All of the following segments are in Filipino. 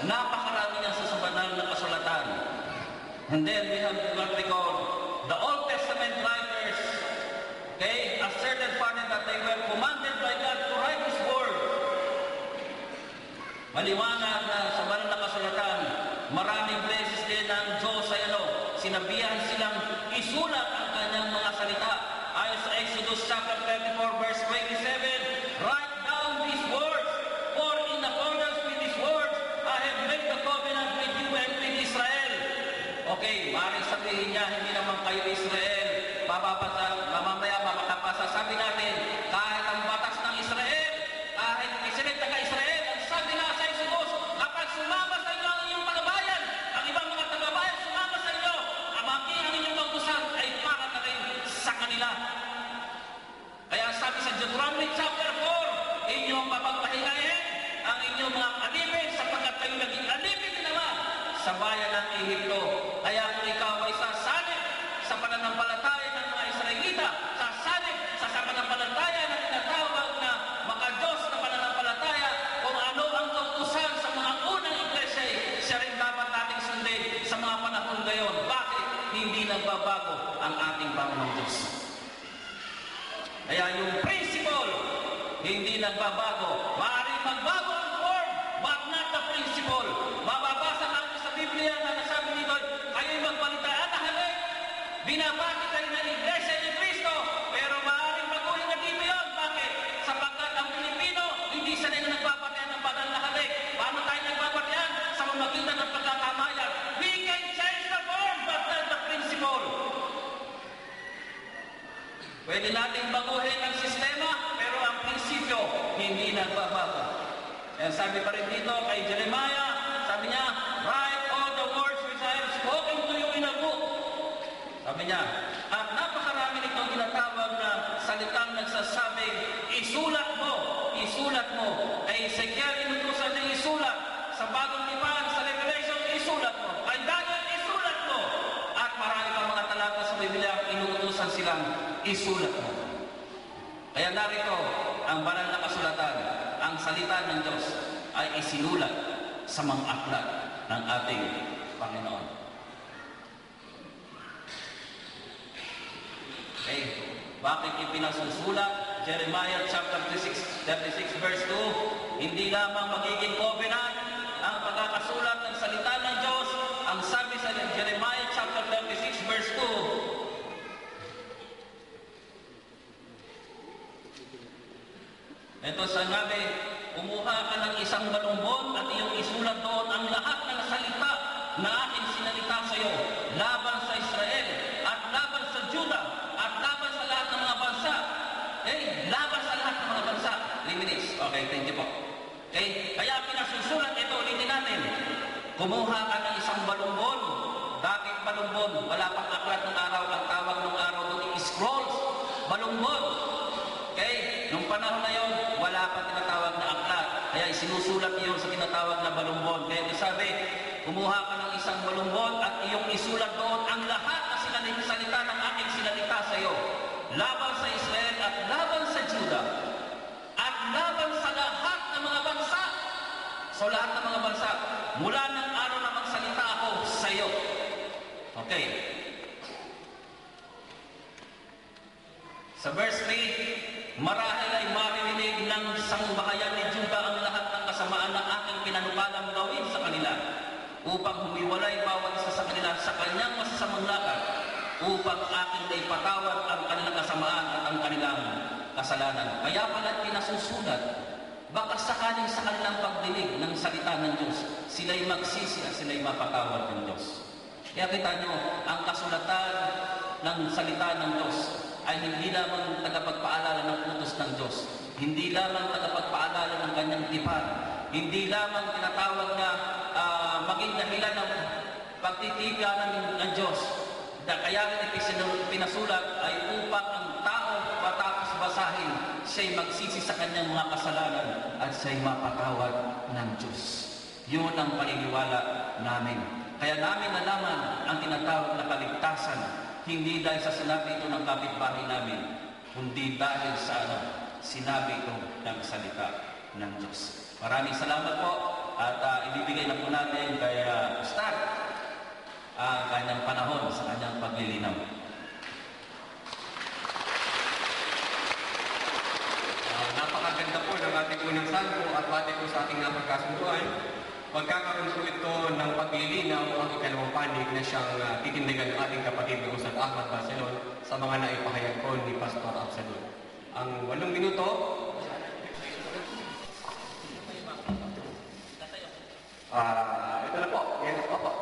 napakarami niya sa banal na kasulatan. And then we have what we call the Old Testament writers, okay, asserted further that they were commanded by God to write His Word. Maliwanag na sa banal na kasulatan, maraming beses din ang Diyos ay sinabihan silang isulat ang kanyang mga salita. Ayon sa Exodus chapter 34 verse 27, write down these words, for in accordance with these words, I have made the covenant with you and with Israel. Okay, maaaring sabihin niya, hindi naman kayo Israel. Mamamaya mapakapasasabi natin, kahit ang batas ng Israel, kahit Israel, taga-Israel, ang sabi nga sa Exodus, kapag sumama sa inyo ang inyong palabayan, ang ibang mga tagabayan sumama sa inyo, ang inyong pag-usap ay para na rin sa kanila. Kaya sabi sa Deuteronomy chapter 4, inyong papagpahingayin ang inyong mga alipin sapagkat kayo naging alipin din naman sa bayan ng Ehipto. Kaya kung ikaw ay sasanib sa pananampalataya ng mga Israelita, sasanib sa pananampalataya na tinatawag na maka-Diyos na pananampalataya, kung ano ang kautusan sa mga unang iglesia, siya rin dapat nating sundin sa mga panahon ngayon. Bakit hindi nagbabago ang ating Panginoong Diyos? Kaya yung principle, hindi nagbabago. Maaaring magbago ang form, but not the principle. Mababasa natin sa Biblia na nasabi dito, kayo'y magpalitaan na halik. Binabati kayo ng Iglesia ni Cristo, pero maaaring baguhin na dito yun. Bakit? Sapagkat ang Pilipino, hindi sanay na nagpapatian ng banal na halik. Paano tayo nagpapatian? Sa mamagitan ng pagkakamayan. We can change the form, but not the principle. Pwede natin baguhin ang sistema, pero ang prinsipyo, hindi nagbabago. Kaya sabi pa rin dito kay Jeremiah, sabi niya, write all the words which I have spoken to you in a book. Sabi niya, at napakarami nitong tinatawag na salitang nagsasabing, isulat mo. Kay Ezekiel, inutusan niya isulat. Sa Bagong Tipan, sa Revelation, isulat mo. Kay Daniel, isulat mo. At marami pang mga talata sa Biblia, inutusan silang isulat mo. Kaya narito, ang banal na kasulatan, ang salita ng Diyos ay isinulat sa mga aklat ng ating Panginoon. Okay, bakit ipinasusulat? Jeremiah chapter 36 verse 2, hindi lamang magiging covenant ang pagkakasulat ng salita ng Diyos. Ang sabi sa Jeremiah chapter 36 verse 2, ito sinabi, kumuha ka ng isang balumbon at iyong isulat doon ang lahat ng salita na aking sinalita sa iyo laban sa Israel at laban sa Juda at laban sa lahat ng mga bansa. Laban sa lahat ng mga bansa. 3 minutes. Okay, thank you po. Okay, kaya pinasusulat ito, ulitin natin. Kumuha ka ng isang balumbon. Bakit balumbon? Wala pang aklat ng araw. Ang tawag ng araw doon ay scrolls. Balumbon. Okay, nung panahon na yun, wala pa tinatawag na aklat. Kaya isinusulat niyo sa tinatawag na balumbon. Kaya sabi, kumuha ka ng isang balumbon at iyong isulat doon ang lahat na salita ng aking sinalita sa iyo. Laban sa Israel at laban sa Juda at laban sa lahat ng mga bansa. So lahat ng mga bansa, mula ng araw na magsalita ako sa iyo. Okay. Sa verse 3, marahil ay maririnig ng sangbahayan ni Juda ang lahat ng kasamaan na aking pinanukalang gawin sa kanila upang humiwalay bawat isa sa kanila sa kanyang masasamang lakad, upang aking naipatawad ang kanilang kasamaan at ang kanilang kasalanan. Kaya pala pinasusulat, baka sakaling sa kanilang pagdinig ng salita ng Diyos, sila'y magsisi at sila'y mapatawad ng Diyos. Kaya kita nyo, ang kasulatan ng salita ng Diyos ay hindi lamang tagapagpaalala ng utos ng Diyos, hindi lamang tagapagpaalala ng kanyang tipan, hindi lamang tinatawag na maging dahilan ng pagtitika ng Diyos. Kaya pinasulat ay upang ang tao matapos basahin, siya'y magsisi sa kanyang mga kasalanan at siya'y mapatawad ng Diyos. Yun ang paniniwala namin. Kaya namin nalaman ang tinatawag na kaligtasan, hindi dahil sa sinabi ito ng kapitbahay namin, kundi dahil sa sinabi ito ng salita ng Diyos. Maraming salamat po at ibibigay na po natin kay Stan ang kanyang panahon sa kanyang paglilinaw. Napakaganda po ng ating unang salmo at bati po sa ating napagkasunduan. Magkakaroon po ito ng paglilinaw ang ikalawang panig na siyang titindigan ng ating kapatid na Ustad Ahmad Barcelon sa mga naipahayag ko ni Pastor Absalon. Ang 8 minuto, ito na po, yan po po.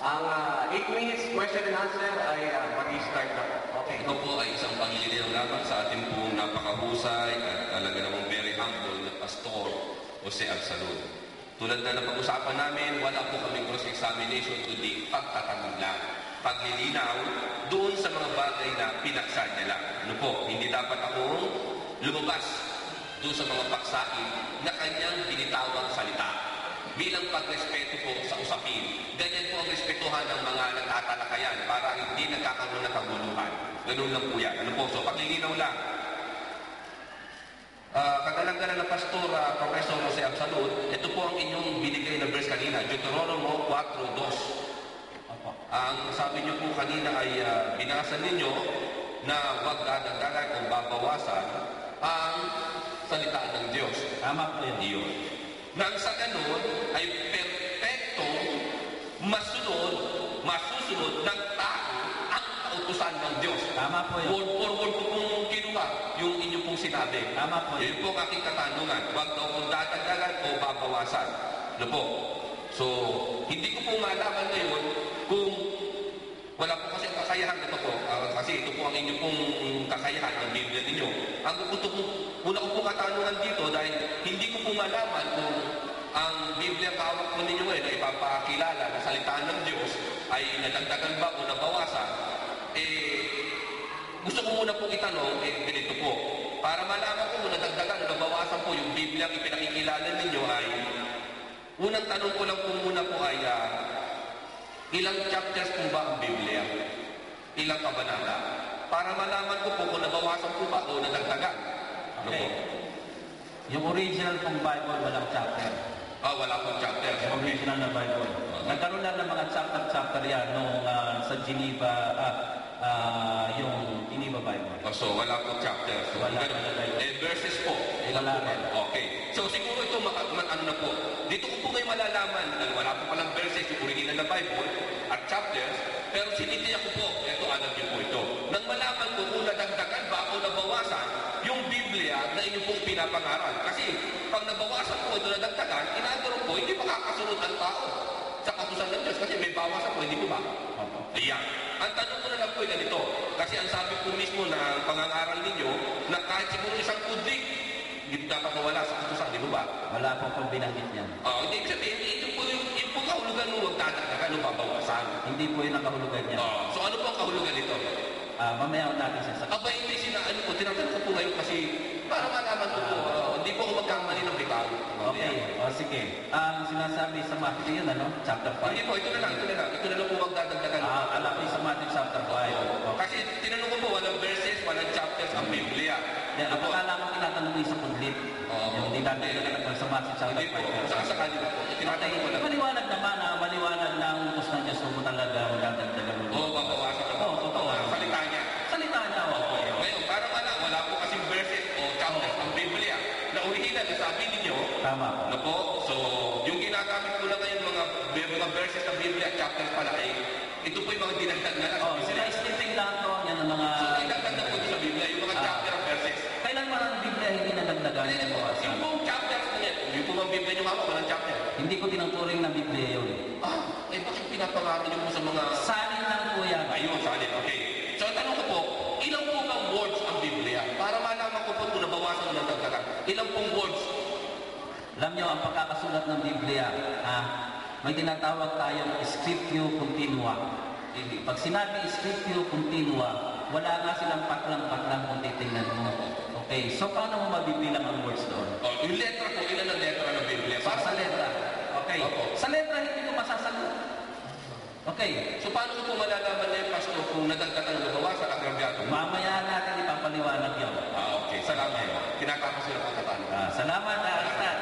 Ang 8 minutes question and answer ay mag-i-start na po. Okay. Ito po ay isang paglilinaw lamang sa ating pong napakahusay at talaga namang very humble na Pastor Jose Absalon. Tulad na napag-usapan namin, wala po kaming cross-examination kundi pagtatanong lang. Paglilinaw doon sa mga bagay na pinaksa niya lang. Ano po, hindi dapat akong lumabas doon sa mga paksain na kanyang binitawang salita. Bilang pagrespeto po sa usapin. Ganyan po ang respetuhan ng mga nagtatalakayan para hindi nagkakaroon ng kaguluhan. Ganun lang po yan. Ano po? So, paglilinaw lang. Kagalang-galang na Pastor Professor Jose Absalon, ito po ang inyong binigay na verse kanina, Deuteronomy 4:2. Ang sabi niyo po kanina ay binasa ninyo na huwag dadagdagan o babawasan ang salita ng Diyos. Tama po yun. Nang sa ganun ay perpektong masusunod ng tao ang kautusan ng Diyos. Tama po yun. Word for word po pong kinuha yung inyong pong sinabi. Tama po yun. Yun po ang aking katanungan. Huwag daw pong dadagdagan o babawasan. Ano po? So, hindi ko po malaman ngayon kung wala po kasi kakayahan ito po. Kasi ito po ang inyong pong kakayahan ng Biblia ninyo. Ang una ko po katanungan dito dahil hindi ko po malaman kung ang Biblia kawak po ninyo ngayon na ipapakilala na salita ng Diyos ay nadagdagan ba o nabawasan. Gusto ko muna pong itanong, ganito po. Para malaman ko kung nadagdagan o nabawasan po yung Biblia ang ipinakikilala ninyo ay unang tanong ko lang po muna po ay ilang chapters po ba ang Biblia? Ilang kabanata? Para malaman ko po kung nabawasan po ba o nadagdagan. Ano po? Yung original pong Bible, walang chapter. Wala pong chapter. Yung original na Bible. Nagkaroon lang ng mga chapter yan nung sa Geneva, yung Geneva Bible. So, wala pong chapter. So, Wala talaga. verses po. Ilan Wala po ba? rin. Okay. So, siguro ito, ano na po. Dito ko po kayo malalaman, dahil wala po palang verses, yung original na Bible, at chapters, pero sinitiya ko po, ito, alam niyo po ito. Nang malaman ko kung nadagdagan ba o nabawasan yung Biblia na inyo pong pinapangaral. Kasi, pag nabawasan po ito nadagdagan, inaantaro po, hindi makakasunod ang tao sa kautusan ng Diyos kasi may bawasan po, hindi po ba? Ayan. Ang tanong ko na lang po ay ganito. Kasi ang sabi po mismo ng pangangaral ninyo na kahit siguro isang kudlik, hindi dapat mawala sa kautusan, di ba? Wala po pong binanggit niyan. Hindi sabihin, ito po yung pong kahulugan mo, huwag dadagdagan o babawasan. Hindi po yun ang kahulugan niya. So ano po ang kahulugan nito? Mamaya ko natin siya sa... Hindi ano po, tinatanong ko po ngayon kasi para malaman ko po, hindi po ako magkamali ng bitaw. Okay, sige. Ang sinasabi sa Matthew yun, ano? Chapter 5. Hindi po, ito na lang po magdadagdagan. Alam ko yung sa Matthew chapter 5. Kasi tinanong ko po, walang verses, walang chapters ang Biblia. Yan, ang akala ko tinatanong yung sa kundlit. Yung hindi natin sa Matthew chapter 5. Hindi po, saka sakali po. Tinatanong ko lang. Maliwanag naman, maliwanag na ang utos ng Diyos kung talaga magdadagdagan mo. Babawasan na po. Totoo. Salita niya. Salita niya, Ngayon, para wala po kasing verses o chapters ang Biblia na original na sabi ninyo. Tama po. Ano po? So, yung ginagamit ko lang ngayon mga verses ng Biblia at chapters pala ito po yung mga dinagdag na lang sa Biblia. Sila snipping lang to, yan ang mga... So, dinagdag na po ito sa Biblia, yung mga chapter at verses. Kailan man ang Biblia hindi nadagdagan? Yung pong chapters na yan, yung pong Biblia nyo hawak, walang chapter. Hindi ko tinuturing na Biblia yun. Bakit pinapangaral nyo po sa mga... Salin lang po yan. Ayun, salin. Okay. So, ang tanong ko po, ilang po bang words ang Biblia? Para malaman ko po kung nabawasan o nadagdagan. Ilang pong words? Alam nyo, ang pagkakasulat ng Biblia, may tinatawag tayong scriptio continua. Pag sinabi scriptio continua, wala nga silang paklang-paklang kung titingnan mo. Okay, so paano mo mabibilang ang words doon? Yung letra po, ilan ang letra ng Biblia? Sa letra. Okay. Sa letra, hindi ko masasagot. Okay. So paano ko po malalaman na yung pastor kung nadagdagan o nabawasan ang grabyado? Mamaya natin ipapaliwanag yun. Okay. Salamat. Kinakapos sila ang katanong. Salamat, Stan.